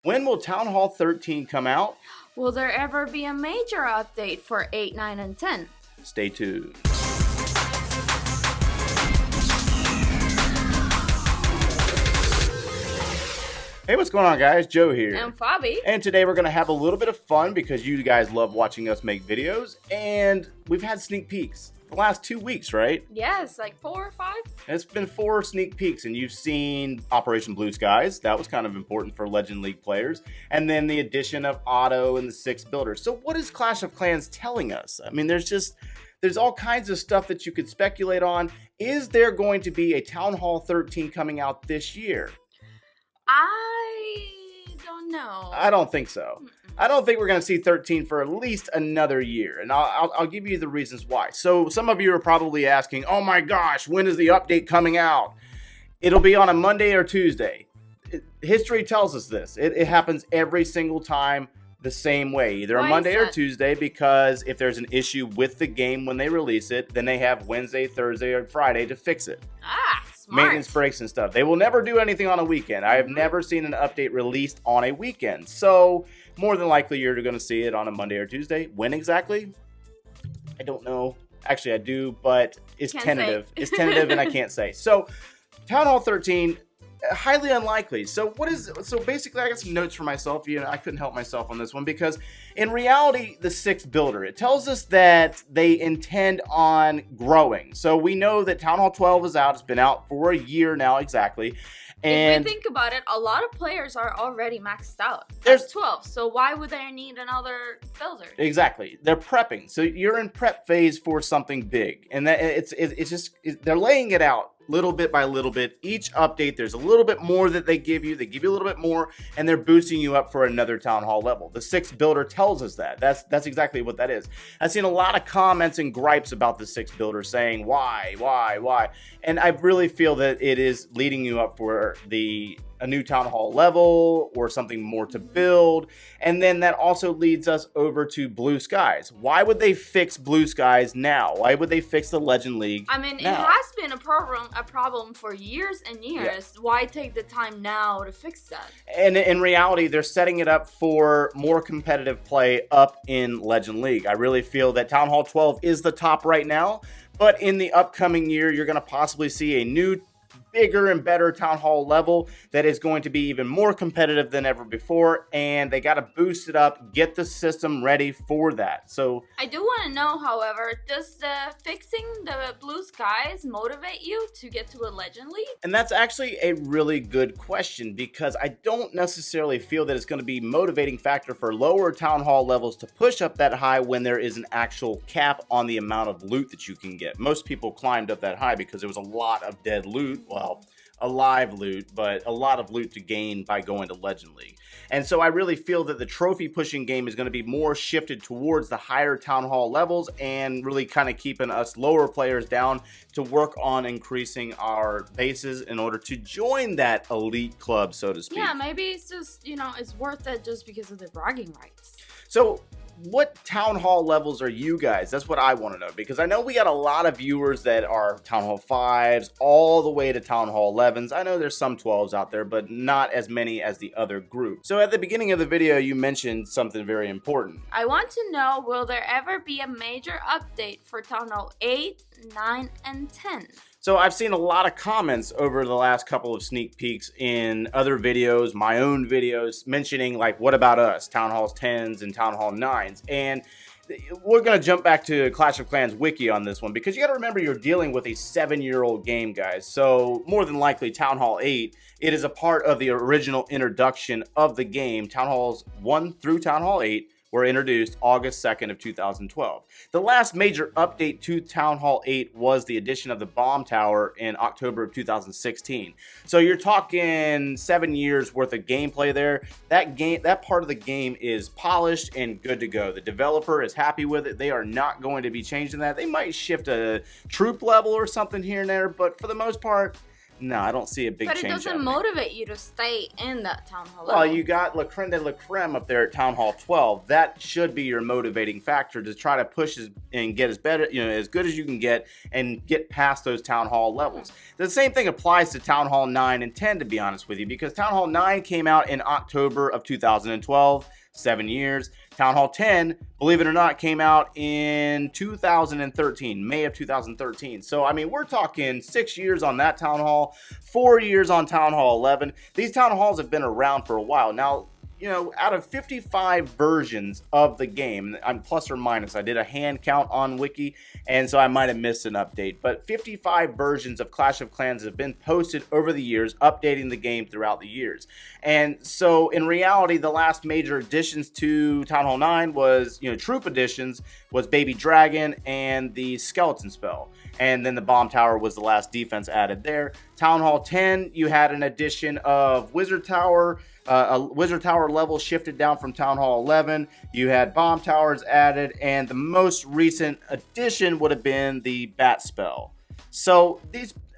When will Town Hall 13 come out? Will there ever be a major update for 8, 9, and 10? Stay tuned. Hey, what's going on, guys? Joe here. And Fabi. And today we're going to have a little bit of fun because you guys love watching us make videos. And we've had sneak peeks the last 2 weeks, right? Yes, like 4 or 5. It's been 4 sneak peeks, and you've seen Operation Blue Skies. That was kind of important for Legend League players. And then the addition of Otto and the 6 builders. So what is Clash of Clans telling us? I mean, there's all kinds of stuff that you could speculate on. Is there going to be a Town Hall 13 coming out this year? I don't know. I don't think so. I don't think we're going to see 13 for at least another year, and I'll give you the reasons why. So some of you are probably asking, oh my gosh, when is the update coming out? It'll be on a Monday or Tuesday. History tells us this. It happens every single time the same way, either a Monday or Tuesday, because if there's an issue with the game when they release it, then they have Wednesday, Thursday, or Friday to fix it. Smart. Maintenance breaks and stuff. They will never do anything on a weekend. I have never seen an update released on a weekend. So more than likely you're going to see it on a Monday or Tuesday. When exactly? I don't know. Actually, I do, but it's tentative. It's tentative and I can't say. So Town Hall 13, highly unlikely. So basically I got some notes for myself. I couldn't help myself on this one because in reality, the 6 builder, it tells us that they intend on growing. So we know that Town Hall 12 is out. It's been out for a year now exactly. And if we think about it, a lot of players are already maxed out. There's 12, so why would they need another builder? Exactly. They're prepping. So you're in prep phase for something big. And that it's just they're laying it out little bit by little bit. Each update, there's a little bit more that they give you. They give you a little bit more, and they're boosting you up for another Town Hall level. The 6 builder tells us that. That's exactly what that is. I've seen a lot of comments and gripes about the 6 builder saying, why? And I really feel that it is leading you up for a new Town Hall level or something more to build. And then that also leads us over to Blue Skies. Why would they fix Blue Skies now? Why would they fix the Legend League now? It has been a problem for years and years. Yeah. Why take the time now to fix that? And in reality, they're setting it up for more competitive play up in Legend League. I really feel that Town Hall 12 is the top right now, but in the upcoming year, you're going to possibly see a new bigger and better Town Hall level that is going to be even more competitive than ever before, and they got to boost it up, get the system ready for that. So I do want to know, however, does fixing the Blue Skies motivate you to get to a Legend League? And that's actually a really good question, because I don't necessarily feel that it's going to be a motivating factor for lower Town Hall levels to push up that high when there is an actual cap on the amount of loot that you can get. Most people climbed up that high because there was a lot of dead loot. Well, alive loot, but a lot of loot to gain by going to Legend League. And so I really feel that the trophy pushing game is going to be more shifted towards the higher Town Hall levels and really kind of keeping us lower players down to work on increasing our bases in order to join that elite club, so to speak. Yeah, maybe it's just, it's worth it just because of the bragging rights. So what Town Hall levels are you guys? That's what I want to know, because I know we got a lot of viewers that are Town Hall 5s all the way to Town Hall 11s. I know there's some 12s out there, but not as many as the other group. So at the beginning of the video, you mentioned something very important. I want to know, will there ever be a major update for Town Hall 8, 9, and 10? So I've seen a lot of comments over the last couple of sneak peeks in other videos, my own videos, mentioning like, what about us, Town Halls 10s and Town Hall 9s? And we're going to jump back to Clash of Clans Wiki on this one, because you got to remember you're dealing with a 7-year-old game, guys. So more than likely Town Hall 8, it is a part of the original introduction of the game. Town Halls 1 through Town Hall 8 were introduced August 2nd of 2012. The last major update to Town Hall 8 was the addition of the bomb tower in October of 2016. So you're talking 7 years worth of gameplay there. That part of the game is polished and good to go. The developer is happy with it. They are not going to be changing that. They might shift a troop level or something here and there, but for the most part, No, I don't see a big But change. it doesn't motivate you to stay in that town hall Well, level. you got La Creme de la Creme up there at Town Hall 12. That should be your motivating factor to try to push and get as better, as good as you can get and get past those Town Hall levels. The same thing applies to Town Hall 9 and 10, to be honest with you, because Town Hall 9 came out in October of 2012, 7 years. Town Hall 10, believe it or not, came out in 2013, May of 2013. So, I mean, we're talking 6 years on that Town Hall, 4 years on Town Hall 11. These Town Halls have been around for a while. Now, out of 55 versions of the game, I'm plus or minus, I did a hand count on Wiki, and so I might have missed an update, but 55 versions of Clash of Clans have been posted over the years, updating the game throughout the years. And so, in reality, the last major additions to Town Hall 9 was, troop additions, was Baby Dragon and the Skeleton Spell. And then the Bomb Tower was the last defense added there. Town Hall 10, you had an addition of Wizard Tower, a Wizard Tower level shifted down from Town Hall 11. You had Bomb Towers added, and the most recent addition would have been the Bat Spell. So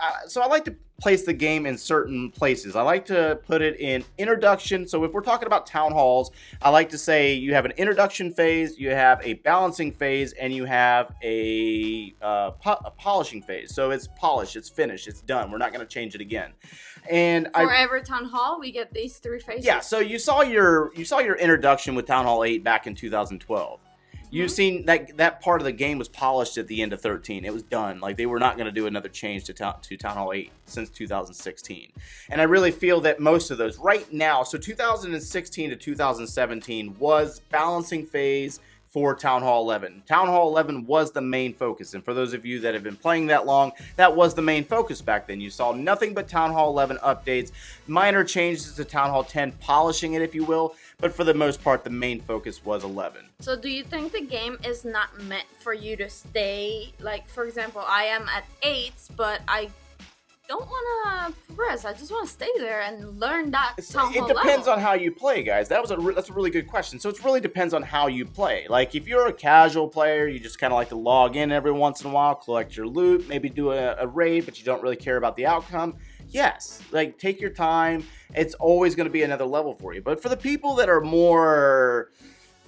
I like to place the game in certain places. I like to put it in introduction. So if we're talking about town halls, I like to say you have an introduction phase, you have a balancing phase, and you have a polishing phase. So it's polished, it's finished, it's done. We're not going to change it again. And for every town hall, we get these 3 phases. Yeah. So you saw your introduction with Town Hall 8 back in 2012. You've seen that part of the game was polished at the end of 13. It was done. Like, they were not going to do another change to Town Hall 8 since 2016. And I really feel that most of those right now, so 2016 to 2017 was balancing phase for Town Hall 11. Town Hall 11 was the main focus, and for those of you that have been playing that long, that was the main focus back then. You saw nothing but Town Hall 11 updates, minor changes to Town Hall 10, polishing it, if you will, but for the most part, the main focus was 11. So do you think the game is not meant for you to stay, like, for example, I am at 8, but I don't want to progress. I just want to stay there and learn that town hall It depends level. on how you play, guys. That's a really good question. So it really depends on how you play. Like, if you're a casual player, you just kind of like to log in every once in a while, collect your loot, maybe do a raid, but you don't really care about the outcome. Yes, like, take your time. It's always going to be another level for you. But for the people that are more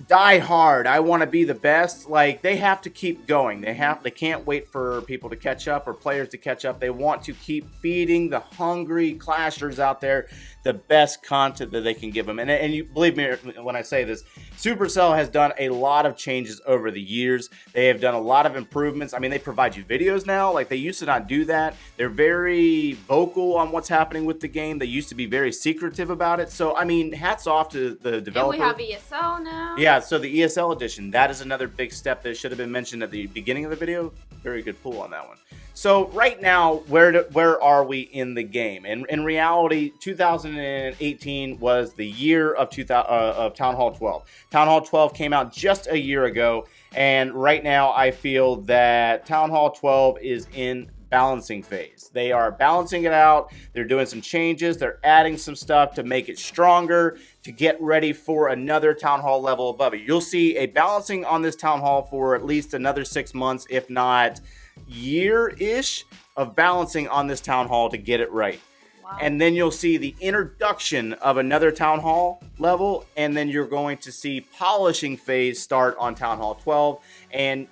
die hard, I want to be the best, like, they have to keep going. They can't wait for people to catch up or players to catch up. They want to keep feeding the hungry clashers out there the best content that they can give them. And you believe me when I say this, Supercell has done a lot of changes over the years. They have done a lot of improvements. I mean, they provide you videos now. Like, they used to not do that. They're very vocal on what's happening with the game. They used to be very secretive about it. So, I mean, hats off to the developer. And we have ESL now. Yeah, so the ESL edition, that is another big step that should have been mentioned at the beginning of the video. Very good pull on that one. So right now, where are we in the game? And in reality, 2018 was the year of Town Hall 12. Town Hall 12 came out just a year ago, and right now I feel that Town Hall 12 is in balancing phase. They are balancing it out. They're doing some changes. They're adding some stuff to make it stronger, to get ready for another town hall level above it. You'll see a balancing on this town hall for at least another 6 months, if not year-ish, of balancing on this town hall to get it right. Wow. And then you'll see the introduction of another town hall level, and then you're going to see polishing phase start on Town Hall 12. And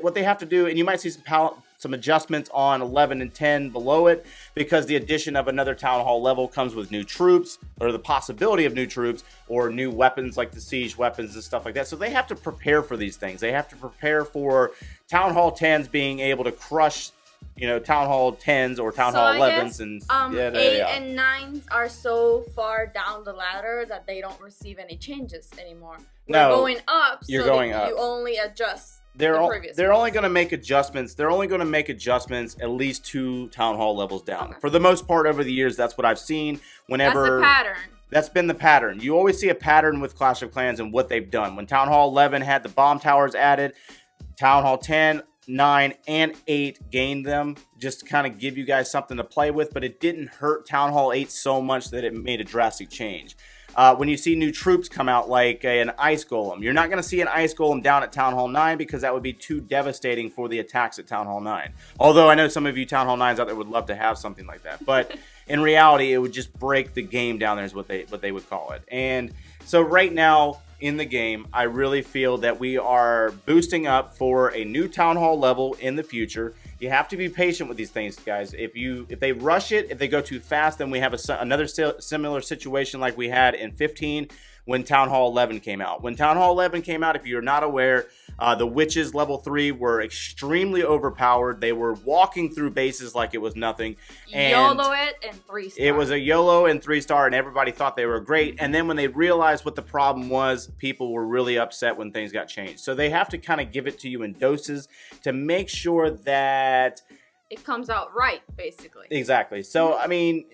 what they have to do, and you might see some adjustments on 11 and 10 below it, because the addition of another town hall level comes with new troops, or the possibility of new troops, or new weapons like the siege weapons and stuff like that. So they have to prepare for these things. They have to prepare for town hall 10s being able to crush, town hall 10s or town hall 11s. And 8 and 9s are so far down the ladder that they don't receive any changes anymore. We're going up, you're so going up. You only adjust. They're only going to make adjustments. They're only going to make adjustments at least 2 town hall levels down. Okay. For the most part, over the years, that's what I've seen. Whenever that's the pattern. That's been the pattern. You always see a pattern with Clash of Clans and what they've done. When Town Hall 11 had the bomb towers added, Town Hall 10, 9, and 8 gained them, just to kind of give you guys something to play with, but it didn't hurt Town Hall 8 so much that it made a drastic change. when you see new troops come out like an ice golem. You're not going to see an ice golem down at Town Hall 9 because that would be too devastating for the attacks at Town Hall 9. Although I know some of you Town Hall 9s out there would love to have something like that. But in reality, it would just break the game down there is what they would call it. And so right now in the game, I really feel that we are boosting up for a new Town Hall level in the future. You have to be patient with these things, guys. If they rush it, if they go too fast, then we have another similar situation like we had in 15 when Town Hall 11 came out. When Town Hall 11 came out, if you're not aware, the witches level 3 were extremely overpowered. They were walking through bases like it was nothing. And YOLO it and 3-star. It was a YOLO and 3-star, and everybody thought they were great. And then when they realized what the problem was, people were really upset when things got changed. So they have to kind of give it to you in doses to make sure that it comes out right, basically. Exactly. So, I mean,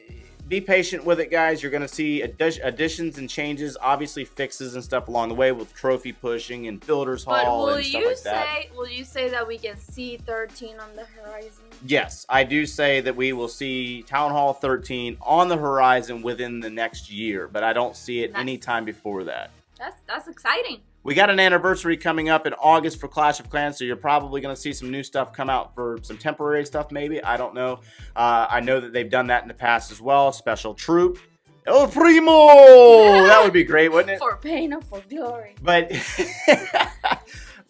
be patient with it, guys. You're going to see additions and changes, obviously fixes and stuff along the way with trophy pushing and builders hall and stuff like that. Will you say that we can see 13 on the horizon? Yes, I do say that we will see Town Hall 13 on the horizon within the next year, but I don't see it any time before that. That's exciting. We got an anniversary coming up in August for Clash of Clans, so you're probably going to see some new stuff come out for some temporary stuff, maybe. I don't know. I know that they've done that in the past as well. Special Troop. El Primo! That would be great, wouldn't it? For pain or for glory. But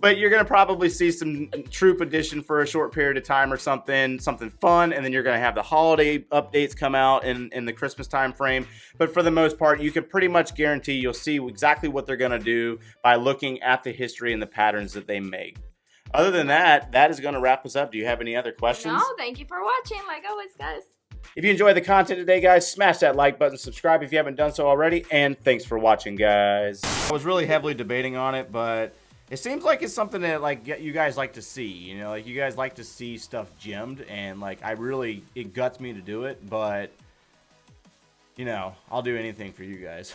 but you're going to probably see some Troop Edition for a short period of time or something fun, and then you're going to have the holiday updates come out in the Christmas time frame. But for the most part, you can pretty much guarantee you'll see exactly what they're going to do by looking at the history and the patterns that they make. Other than that, that is going to wrap us up. Do you have any other questions? No, thank you for watching, like always, guys. If you enjoyed the content today, guys, smash that like button, subscribe if you haven't done so already, and thanks for watching, guys. I was really heavily debating on it, but it seems like it's something that like you guys like to see, you know, like you guys like to see stuff gemmed, and like it guts me to do it, but you know, I'll do anything for you guys.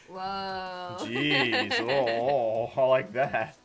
Whoa. Jeez, oh, I like that.